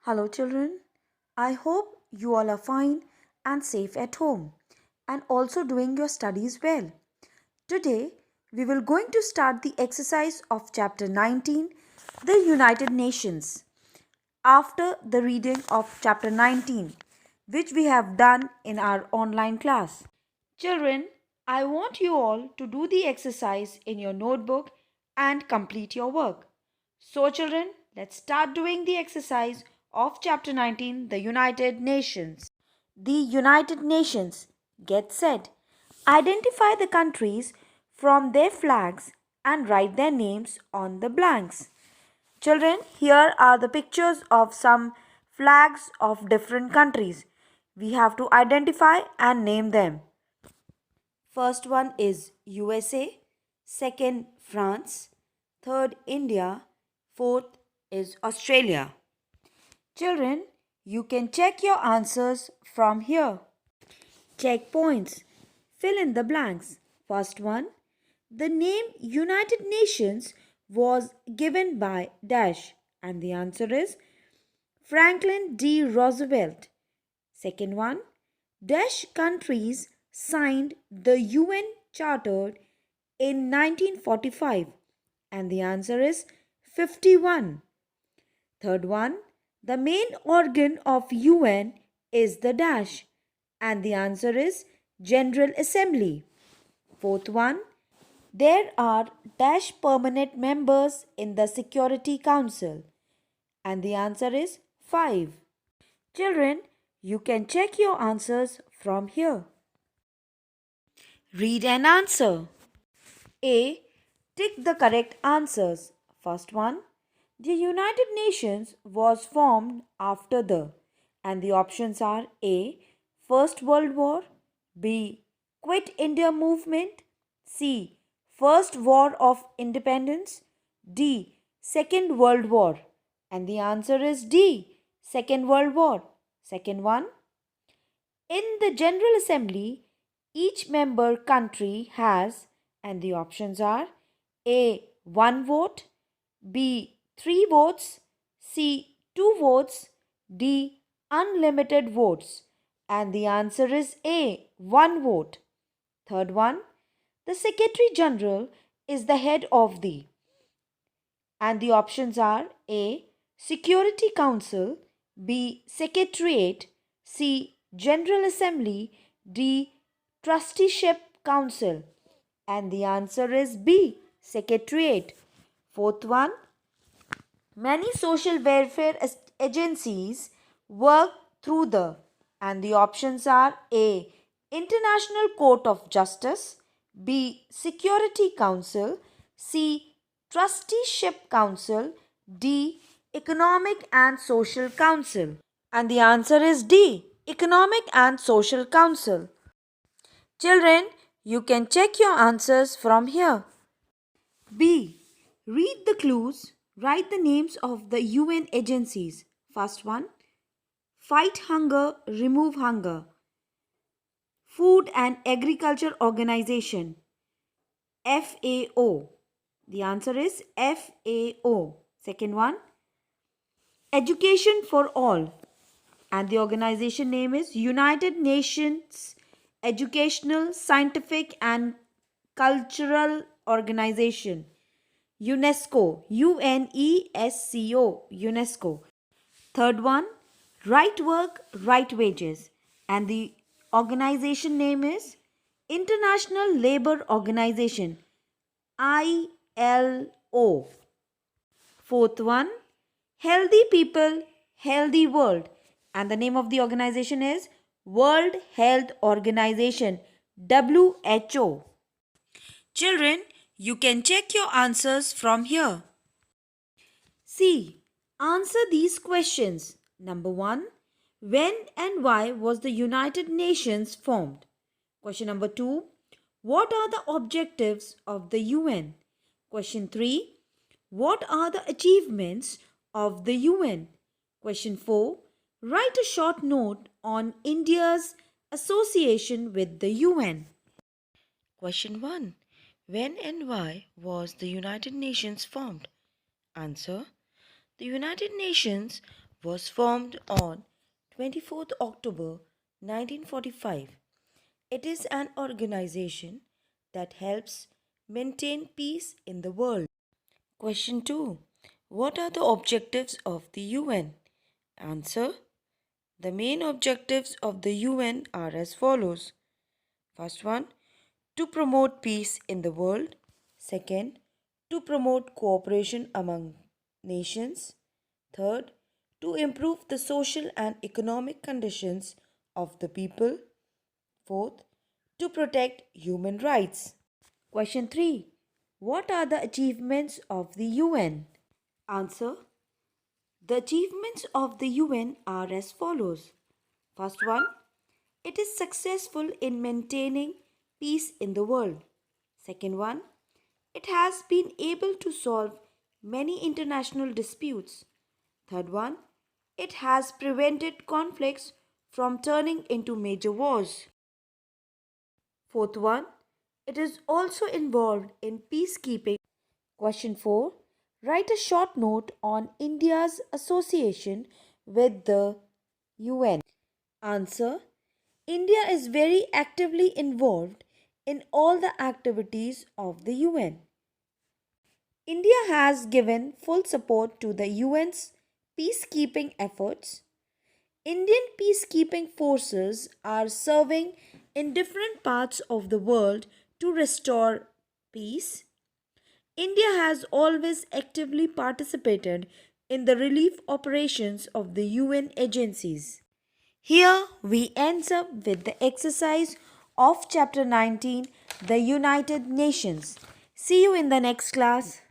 Hello, children. I hope you all are fine and safe at home and also doing your studies well. Today, we will going to start the exercise of chapter 19, the United Nations. After the reading of chapter 19, which we have done in our online class. Children, I want you all to do the exercise in your notebook and complete your work. So, children, let's start doing the exercise of chapter 19, the United Nations. The United Nations. Get set. Identify the countries from their flags and write their names on the blanks. Children, here are the pictures of some flags of different countries. We have to identify and name them. First one is USA, second France, third India, fourth is Australia. Children, you can check your answers from here. Check points. Fill in the blanks. First one, the name United Nations was given by Dash and the answer is Franklin D. Roosevelt. Second one, Dash countries signed the UN Charter in 1945 and the answer is 51. Third one, the main organ of UN is the Dash and the answer is General Assembly. Fourth one, there are Dash permanent members in the Security Council and the answer is 5. Children, you can check your answers from here. Read and answer. A. Tick the correct answers. First one. The United Nations was formed after the, and the options are A. First World War, B. Quit India Movement, C. First War of Independence, D. Second World War. And the answer is D. Second World War. Second one. In the General Assembly, each member country has, and the options are A. 1 vote, B. 3 votes, C. 2 votes, D. Unlimited votes. And the answer is A. 1 vote. Third one, the Secretary General is the head of the, and the options are A. Security Council, B. Secretariat, C. General Assembly, D. Trusteeship Council. And the answer is B. Secretariat. Fourth one, many social welfare agencies work through the, and the options are A. International Court of Justice, B. Security Council, C. Trusteeship Council, D. Economic and Social Council. And the answer is D. Economic and Social Council. Children, you can check your answers from here. B. Read the clues. Write the names of the UN agencies. First one, Fight Hunger, Remove Hunger. Food and Agriculture Organization, FAO. The answer is FAO. Second one, Education for All. And the organization name is United Nations Educational, Scientific and Cultural Organization. UNESCO, UNESCO, UNESCO. Third one, Right Work, Right Wages. And the organization name is International Labour Organization, ILO. Fourth one, Healthy People, Healthy World. And the name of the organization is World Health Organization, WHO. Children, you can check your answers from here. C. Answer these questions. Number 1. When and why was the United Nations formed? Question number 2. What are the objectives of the UN? Question 3. What are the achievements of the UN? Question 4. Write a short note on India's association with the UN. Question 1. When and why was the United Nations formed? Answer. The United Nations was formed on 24th October 1945. It is an organization that helps maintain peace in the world. Question 2. What are the objectives of the UN? Answer. The main objectives of the UN are as follows. First one, to promote peace in the world. Second, to promote cooperation among nations. Third, to improve the social and economic conditions of the people. Fourth, to protect human rights. Question 3. What are the achievements of the UN? Answer. The achievements of the UN are as follows. First one, it is successful in maintaining peace in the world. Second one, it has been able to solve many international disputes. Third one, it has prevented conflicts from turning into major wars. Fourth one, it is also involved in peacekeeping. Question 4. Write a short note on India's association with the UN. Answer. India is very actively involved in all the activities of the UN. India has given full support to the UN's peacekeeping efforts. Indian peacekeeping forces are serving in different parts of the world to restore peace. India has always actively participated in the relief operations of the UN agencies. Here we ends up with the exercise of chapter 19, the United Nations. See you in the next class.